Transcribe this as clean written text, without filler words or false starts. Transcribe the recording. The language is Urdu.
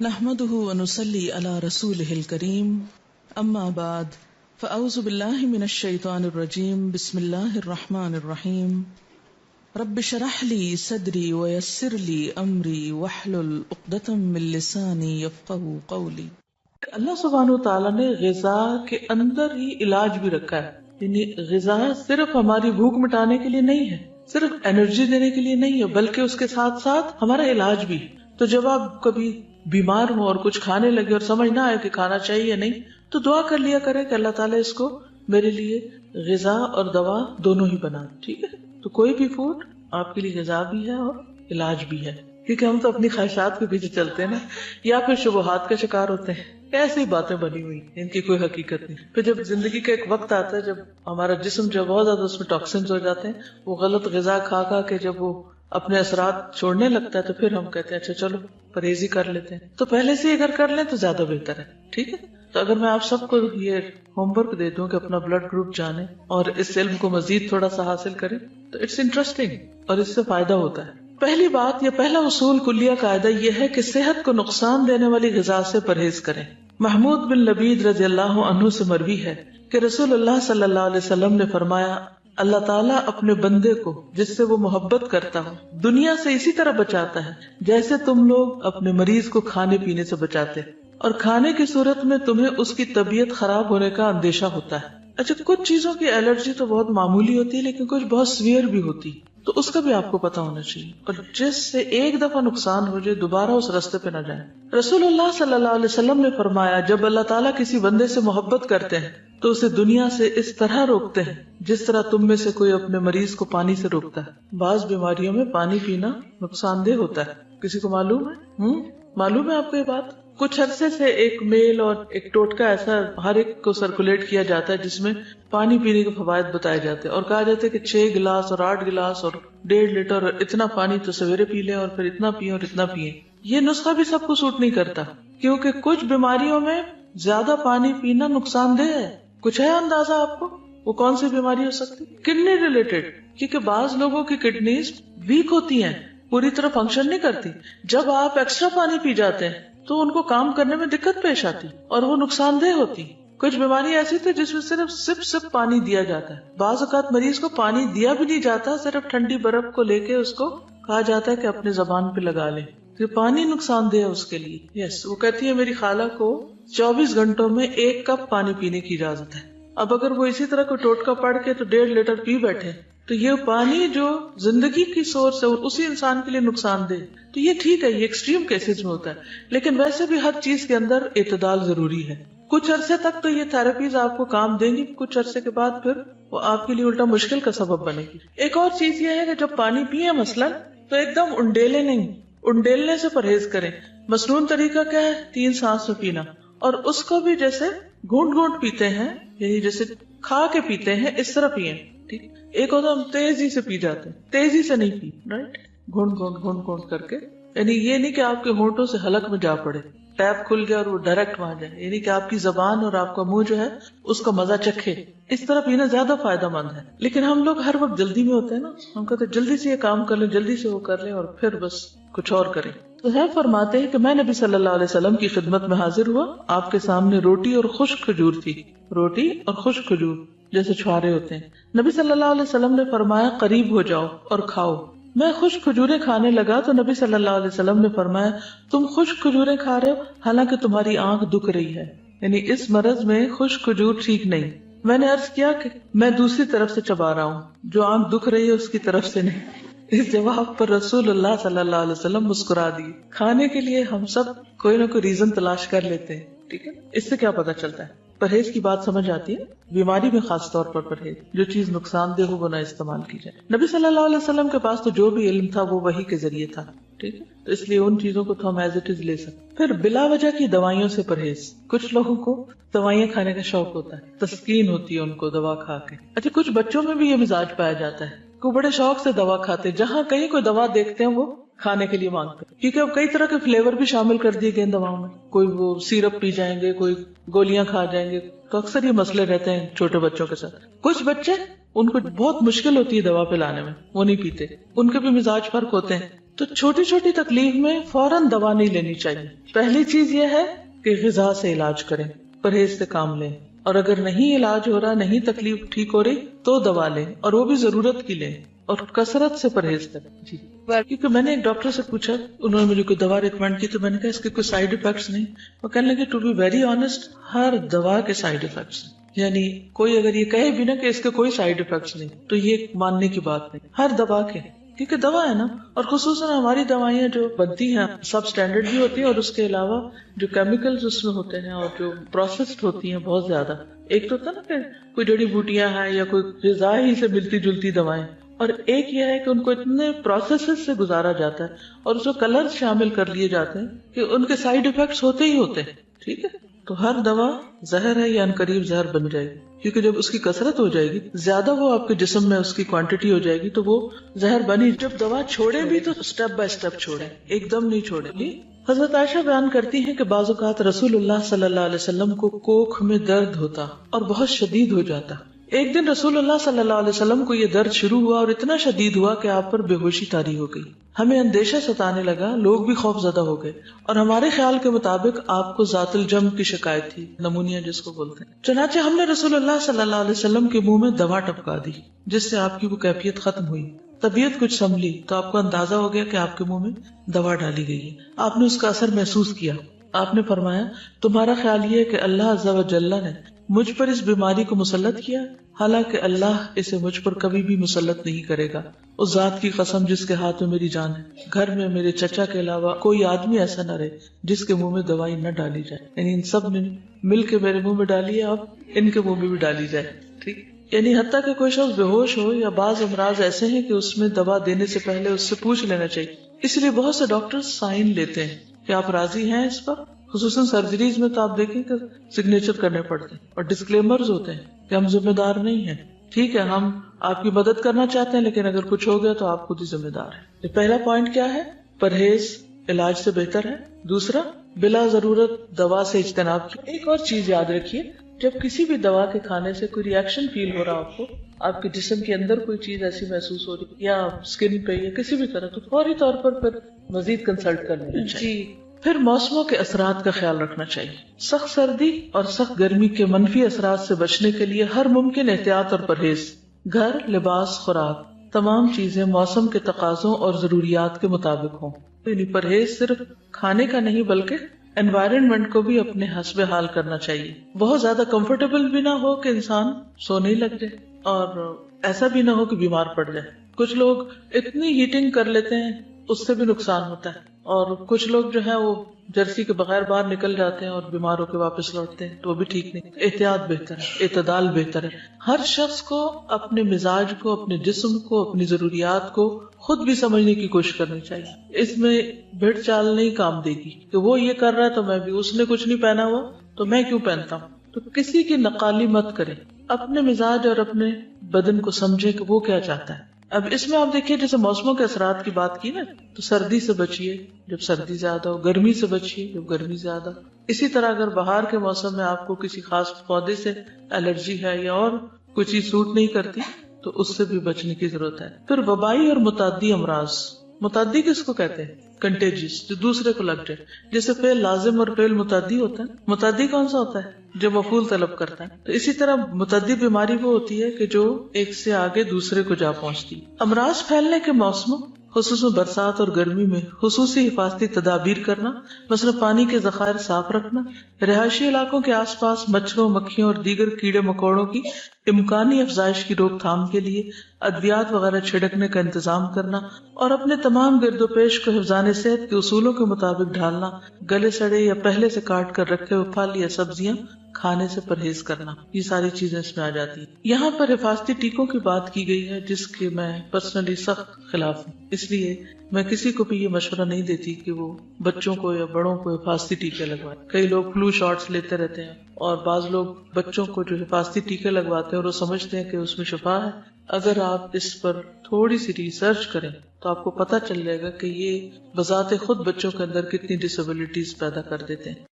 نحمده ونصلي على رسوله الكريم اما بعد فاعوذ بالله من الشيطان الرجيم بسم الله الرحمن الرحيم رب اشرح لي صدري ويسر لي امري واحلل عقدة من لساني يفقهوا قولي۔ اللہ سبحانہ وتعالیٰ نے غذا کے اندر ہی علاج بھی رکھا ہے، یعنی غذا صرف ہماری بھوک مٹانے کے لیے نہیں ہے، صرف انرجی دینے کے لیے نہیں ہے، بلکہ اس کے ساتھ ساتھ ہمارا علاج بھی۔ تو جب آپ کبھی بیمار ہو اور کچھ کھانے لگے اور سمجھ نہ آئے کہ کھانا چاہیے یا نہیں، تو دعا کر لیا کرے کہ اللہ تعالیٰ اس کو میرے لیے غذا اور دوا دونوں ہی بنا، ٹھیک ہے؟ تو کوئی بھی فوڈ آپ کے لیے غذا بھی ہے اور علاج بھی ہے، کیونکہ ہم تو اپنی خواہشات کے پیچھے چلتے ہیں نا، یا پھر شبہات کا شکار ہوتے ہیں، ایسی باتیں بنی ہوئی ان کی کوئی حقیقت نہیں۔ پھر جب زندگی کا ایک وقت آتا ہے جب ہمارا جسم جو بہت زیادہ اس میں ٹاکسنز ہو جاتے ہیں، وہ غلط غذا کھا کھا کے جب وہ اپنے اثرات چھوڑنے لگتا ہے، تو پھر ہم کہتے ہیں اچھا چلو پرہیزی کر لیتے ہیں۔ تو پہلے سے اگر کر لیں تو زیادہ بہتر ہے، ٹھیک ہے؟ تو اگر میں آپ سب کو یہ ہوم ورک دے دوں کہ اپنا بلڈ گروپ جانیں اور اس علم کو مزید تھوڑا سا حاصل کریں تو اٹس انٹرسٹنگ اور اس سے فائدہ ہوتا ہے۔ پہلی بات، یہ پہلا اصول کلیہ قاعدہ یہ ہے کہ صحت کو نقصان دینے والی غذا سے پرہیز کریں۔ محمود بن لبید رضی اللہ عنہ سے مروی ہے کہ رسول اللہ صلی اللہ علیہ وسلم نے فرمایا، اللہ تعالیٰ اپنے بندے کو جس سے وہ محبت کرتا ہو دنیا سے اسی طرح بچاتا ہے جیسے تم لوگ اپنے مریض کو کھانے پینے سے بچاتے، اور کھانے کی صورت میں تمہیں اس کی طبیعت خراب ہونے کا اندیشہ ہوتا ہے۔ اچھا، کچھ چیزوں کی الرجی تو بہت معمولی ہوتی ہے لیکن کچھ بہت سیویئر بھی ہوتی، تو اس کا بھی آپ کو پتا ہونا چاہیے، اور جس سے ایک دفعہ نقصان ہو جائے دوبارہ اس راستے پہ نہ جائیں۔ رسول اللہ صلی اللہ علیہ وسلم نے فرمایا، جب اللہ تعالیٰ کسی بندے سے محبت کرتے ہیں تو اسے دنیا سے اس طرح روکتے ہیں جس طرح تم میں سے کوئی اپنے مریض کو پانی سے روکتا ہے۔ بعض بیماریوں میں پانی پینا نقصان دہ ہوتا ہے، کسی کو معلوم ہے؟ معلوم ہے آپ کو یہ بات؟ کچھ عرصے سے ایک میل اور ایک ٹوٹکا ایسا ہر ایک کو سرکولیٹ کیا جاتا ہے جس میں پانی پینے کے فوائد بتائے جاتے ہیں، اور کہا جاتا ہے کہ 6 گلاس اور 8 گلاس اور 1.5 لیٹر اور اتنا پانی تو سویرے پی لیں اور پھر اتنا پییں اور اتنا پیئیں۔ یہ نسخہ بھی سب کو سوٹ نہیں کرتا، کیونکہ کچھ بیماریوں میں زیادہ پانی پینا نقصان دہ ہے۔ کچھ ہے اندازہ آپ کو وہ کون سی بیماری ہو سکتی؟ کڈنی ریلیٹڈ، کیونکہ بعض لوگوں کی کڈنیز ویک ہوتی ہیں، پوری طرح فنکشن نہیں کرتی۔ جب آپ ایکسٹرا پانی پی جاتے ہیں تو ان کو کام کرنے میں دقت پیش آتی اور وہ نقصان دہ ہوتی۔ کچھ بیماری ایسی تھی جس میں صرف سپ پانی دیا جاتا ہے، بعض اوقات مریض کو پانی دیا بھی نہیں جاتا، صرف ٹھنڈی برف کو لے کے اس کو کہا جاتا ہے کہ اپنے زبان پہ لگا لیں، کہ پانی نقصان دہ ہے اس کے لیے۔ یس، وہ کہتی ہے میری خالہ کو 24 گھنٹوں میں 1 کپ پانی پینے کی اجازت ہے۔ اب اگر وہ اسی طرح کوئی ٹوٹکا پڑھ کے تو 1.5 لیٹر پی بیٹھے تو یہ پانی جو زندگی کی سورس ہے اسی انسان کے لیے نقصان دہ، تو یہ ٹھیک ہے، یہ ایکسٹریم کیسز میں ہوتا ہے، لیکن ویسے بھی ہر چیز کے اندر اعتدال ضروری ہے۔ کچھ عرصے تک تو یہ تھراپیز آپ کو کام دیں گی، کچھ عرصے کے بعد پھر وہ آپ کے لیے الٹا مشکل کا سبب بنے گی۔ ایک اور چیز یہ ہے کہ جب پانی پیئے مثلاً تو ایک دم انڈیلے نہیں، انڈیلنے سے پرہیز کریں۔ مسنون طریقہ کیا ہے؟ 3 سانس میں پینا، اور اس کو بھی جیسے گھونٹ گھونٹ پیتے ہیں، یعنی جیسے کھا کے پیتے ہیں اس طرح پیئیں، ٹھیک؟ ایک ہوتا ہم تیزی سے پی جاتے ہیں، تیزی سے نہیں پی، رائٹ؟ گھونٹ گھونٹ گھونٹ گھونٹ کر کے، یعنی یہ نہیں کہ آپ کے ہونٹوں سے حلق میں جا پڑے، ٹیپ کھل گیا اور وہ ڈائریکٹ وہاں جائے، یعنی کہ آپ کی زبان اور آپ کا منہ جو ہے اس کا مزہ چکھے۔ اس طرح پینا زیادہ فائدہ مند ہے، لیکن ہم لوگ ہر وقت جلدی میں ہوتے ہیں نا، ہم کہتے ہیں جلدی سے یہ کام کر لیں، جلدی سے وہ کر لیں اور پھر بس کچھ اور کریں۔ تو ہے فرماتے ہیں کہ میں نبی صلی اللہ علیہ وسلم کی خدمت میں حاضر ہوا، آپ کے سامنے روٹی اور خشک کھجور تھی، روٹی اور خشک کھجور جیسے چھوارے ہوتے ہیں۔ نبی صلی اللہ علیہ وسلم نے فرمایا قریب ہو جاؤ اور کھاؤ۔ میں خشک کھجوریں کھانے لگا تو نبی صلی اللہ علیہ وسلم نے فرمایا تم خشک کھجوریں کھا رہے ہو حالانکہ تمہاری آنکھ دکھ رہی ہے، یعنی اس مرض میں خشک کھجور ٹھیک نہیں۔ میں نے عرض کیا کہ میں دوسری طرف سے چبا رہا ہوں، جو آنکھ دکھ رہی ہے اس کی طرف سے نہیں۔ اس جواب پر رسول اللہ صلی اللہ علیہ وسلم مسکرا دیے۔ کھانے کے لیے ہم سب کوئی نہ کوئی ریزن تلاش کر لیتے ہیں، ٹھیک ہے؟ اس سے کیا پتا چلتا ہے؟ پرہیز کی بات سمجھ آتی ہے، بیماری میں خاص طور پر پرہیز، جو چیز نقصان دہ ہو وہ نہ استعمال کی جائے۔ نبی صلی اللہ علیہ وسلم کے پاس تو جو بھی علم تھا وہ وحی کے ذریعے تھا، ٹھیک ہے؟ تو اس لیے ان چیزوں کو تو ہم ایز اٹ از لے سکتے۔ پھر بلا وجہ کی دوائیوں سے پرہیز۔ کچھ لوگوں کو دوائیاں کھانے کا شوق ہوتا ہے، تسکین ہوتی ہے ان کو دوا کھا کے۔ اچھا، کچھ بچوں میں بھی یہ مزاج پایا جاتا ہے کہ بڑے شوق سے دوا کھاتے، جہاں کہیں کوئی دوا دیکھتے ہیں وہ کھانے کے لیے مانگتے ہیں، کیونکہ اب کئی طرح کے فلیور بھی شامل کر دیے گئے دواؤں میں، کوئی وہ سیرپ پی جائیں گے، کوئی گولیاں کھا جائیں گے، تو اکثر یہ مسئلے رہتے ہیں چھوٹے بچوں کے ساتھ۔ کچھ بچے ان کو بہت مشکل ہوتی ہے دوا پلانے میں، وہ نہیں پیتے، ان کے بھی مزاج فرق ہوتے ہیں۔ تو چھوٹی چھوٹی تکلیف میں فوراً دوا نہیں لینی چاہیے. پہلی چیز یہ ہے کہ غذا سے علاج کریں، پرہیز سے کام لیں، اور اگر نہیں علاج ہو رہا، نہیں تکلیف ٹھیک ہو رہی تو دوا لیں، اور وہ بھی ضرورت کی لیں، اور کثرت سے پرہیز کریں. جی، کیونکہ میں نے ایک ڈاکٹر سے پوچھا، انہوں نے مجھے کوئی دوا ریکمینڈ کی، تو میں نے کہا اس کے کوئی سائیڈ افیکٹس نہیں. وہ کہنے لگے ٹو بی ویری آنےسٹ، ہر دوا کے سائیڈ افیکٹس ہیں. یعنی کوئی اگر یہ کہے بھی نا کہ اس کے کوئی سائیڈ افیکٹس نہیں، تو یہ ماننے کی بات نہیں. ہر دوا کے، کیونکہ دوا ہے نا، اور خصوصاً ہماری دوائیاں جو بنتی ہیں سب اسٹینڈرڈ بھی ہوتی ہیں، اور اس کے علاوہ جو کیمیکلز اس میں ہوتے ہیں اور جو پروسیسڈ ہوتی ہیں بہت زیادہ. ایک تو ہوتا نا کہ کوئی جڑی بوٹیاں ہیں یا کوئی غذا ہی سے ملتی جلتی دوائیں، اور ایک یہ ہے کہ ان کو اتنے پروسیسز سے گزارا جاتا ہے اور اس میں کلر شامل کر لیے جاتے ہیں کہ ان کے سائیڈ افیکٹس ہوتے ہی ہوتے ہیں. ٹھیک ہے، تو ہر دوا زہر ہے یا عنقریب زہر بن جائے گی، کیونکہ جب اس کی کثرت ہو جائے گی، زیادہ وہ آپ کے جسم میں اس کی کوانٹٹی ہو جائے گی، تو وہ زہر بنی. جب دوا چھوڑے بھی تو سٹیپ بائی سٹیپ چھوڑے، ایک دم نہیں چھوڑے. حضرت عائشہ بیان کرتی ہیں کہ بعض اوقات رسول اللہ صلی اللہ علیہ وسلم کو کوکھ میں درد ہوتا اور بہت شدید ہو جاتا. ایک دن رسول اللہ صلی اللہ علیہ وسلم کو یہ درد شروع ہوا اور اتنا شدید ہوا کہ آپ پر بے ہوشی طاری ہو گئی. ہمیں اندیشہ ستانے لگا، لوگ بھی خوف زدہ ہو گئے، اور ہمارے خیال کے مطابق آپ کو ذات الجم کی شکایت تھی، نمونیا جس کو بولتے ہیں. چنانچہ ہم نے رسول اللہ صلی اللہ علیہ وسلم کے منہ میں دوا ٹپکا دی، جس سے آپ کی وہ کیفیت ختم ہوئی. طبیعت کچھ سنبھلی تو آپ کو اندازہ ہو گیا کہ آپ کے منہ میں دوا ڈالی گئی ہے. آپ نے اس کا اثر محسوس کیا. آپ نے فرمایا تمہارا خیال یہ ہے کہ اللہ عز و جل نے مجھ پر اس بیماری کو مسلط کیا، حالانکہ اللہ اسے مجھ پر کبھی بھی مسلط نہیں کرے گا. اس ذات کی قسم جس کے ہاتھ میں میری جان ہے، گھر میں میرے چچا کے علاوہ کوئی آدمی ایسا نہ رہے جس کے منہ میں دوائی نہ ڈالی جائے. یعنی ان سب نے مل کے میرے منہ میں ڈالی ہے، اب ان کے منہ میں بھی ڈالی جائے. ٹھیک، یعنی حتیٰ کہ کوئی شخص بے ہوش ہو یا بعض امراض ایسے ہیں کہ اس میں دوا دینے سے پہلے اس سے پوچھ لینا چاہیے. اس لیے بہت سے ڈاکٹر سائن لیتے ہیں کہ آپ راضی ہیں اس پر. خصوصاً سرجریز میں تو آپ دیکھیں کہ سگنیچر کرنے پڑتے ہیں اور ڈسکلیمرز ہوتے ہیں کہ ہم ذمہ دار نہیں ہیں. ٹھیک ہے، ہم آپ کی مدد کرنا چاہتے ہیں، لیکن اگر کچھ ہو گیا تو آپ خود ہی ذمہ دار ہیں. پہلا پوائنٹ کیا ہے؟ پرہیز علاج سے بہتر ہے. دوسرا، بلا ضرورت دوا سے اجتناب. ایک اور چیز یاد رکھیے، جب کسی بھی دوا کے کھانے سے کوئی ری ایکشن فیل ہو رہا آپ کو، آپ کے جسم کے اندر کوئی چیز ایسی محسوس ہو رہی یا اسکن پہ یا کسی بھی طرح، تو فوری طور پر پھر مزید کنسلٹ کر لینا چاہیے. پھر موسموں کے اثرات کا خیال رکھنا چاہیے. سخت سردی اور سخت گرمی کے منفی اثرات سے بچنے کے لیے ہر ممکن احتیاط اور پرہیز، گھر، لباس، خوراک، تمام چیزیں موسم کے تقاضوں اور ضروریات کے مطابق ہوں. یعنی پرہیز صرف کھانے کا نہیں بلکہ انوائرنمنٹ کو بھی اپنے حسب حال کرنا چاہیے. بہت زیادہ کمفرٹیبل بھی نہ ہو کہ انسان سونے لگ جائے، اور ایسا بھی نہ ہو کہ بیمار پڑ جائے. کچھ لوگ اتنی ہیٹنگ کر لیتے ہیں، اس سے بھی نقصان ہوتا ہے. اور کچھ لوگ جو ہے وہ جرسی کے بغیر باہر نکل جاتے ہیں اور بیمار ہو کے واپس لوٹتے ہیں، تو وہ بھی ٹھیک نہیں. احتیاط بہتر ہے، اعتدال بہتر ہے. ہر شخص کو اپنے مزاج کو، اپنے جسم کو، اپنی ضروریات کو خود بھی سمجھنے کی کوشش کرنی چاہیے. اس میں بھیڑ چال نہیں کام دے گی کہ وہ یہ کر رہا ہے تو میں بھی، اس نے کچھ نہیں پہنا ہوا تو میں کیوں پہنتا ہوں. تو کسی کی نقالی مت کریں، اپنے مزاج اور اپنے بدن کو سمجھیں کہ وہ کیا چاہتا ہے. اب اس میں آپ دیکھیے، جیسے موسموں کے اثرات کی بات کی نا، تو سردی سے بچیے جب سردی زیادہ ہو، گرمی سے بچیے جب گرمی زیادہ. اسی طرح اگر بہار کے موسم میں آپ کو کسی خاص پودے سے الرجی ہے یا اور کوئی چیز سوٹ نہیں کرتی تو اس سے بھی بچنے کی ضرورت ہے. پھر وبائی اور متعدی امراض. متعدی کس کو کہتے ہیں؟ کنٹیجس، جو دوسرے کو لگ جائے. جیسے فعل لازم اور فعل متعدی ہوتا ہے. متعدی کون سا ہوتا ہے؟ جو مفعول طلب کرتا ہے. تو اسی طرح متعدی بیماری وہ ہوتی ہے کہ جو ایک سے آگے دوسرے کو جا پہنچتی. امراض پھیلنے کے موسموں، خصوصاً برسات اور گرمی میں خصوصی حفاظتی تدابیر کرنا، مثلا پانی کے ذخائر صاف رکھنا، رہائشی علاقوں کے آس پاس مچھروں، مکھیوں اور دیگر کیڑے مکوڑوں کی امکانی افزائش کی روک تھام کے لیے ادویات وغیرہ چھڑکنے کا انتظام کرنا، اور اپنے تمام گرد و پیش کو حفظان صحت کے اصولوں کے مطابق ڈھالنا. گلے سڑے یا پہلے سے کاٹ کر رکھے ہوئے پھل یا سبزیاں کھانے سے پرہیز کرنا. یہ ساری چیزیں اس میں آ جاتی ہیں. یہاں پر حفاظتی ٹیکوں کی بات کی گئی ہے جس کے میں پرسنلی سخت خلاف ہوں. اس لیے میں کسی کو بھی یہ مشورہ نہیں دیتی کہ وہ بچوں کو یا بڑوں کو حفاظتی ٹیکے لگوائیں. کئی لوگ فلو شاٹس لیتے رہتے ہیں، اور بعض لوگ بچوں کو جو حفاظتی ٹیکے لگواتے ہیں اور وہ سمجھتے ہیں کہ اس میں شفا ہے. اگر آپ اس پر تھوڑی سی ریسرچ کریں تو آپ کو پتہ چل جائے گا کہ یہ بذات خود بچوں کے اندر کتنی ڈسیبلٹیز پیدا کر دیتے ہیں.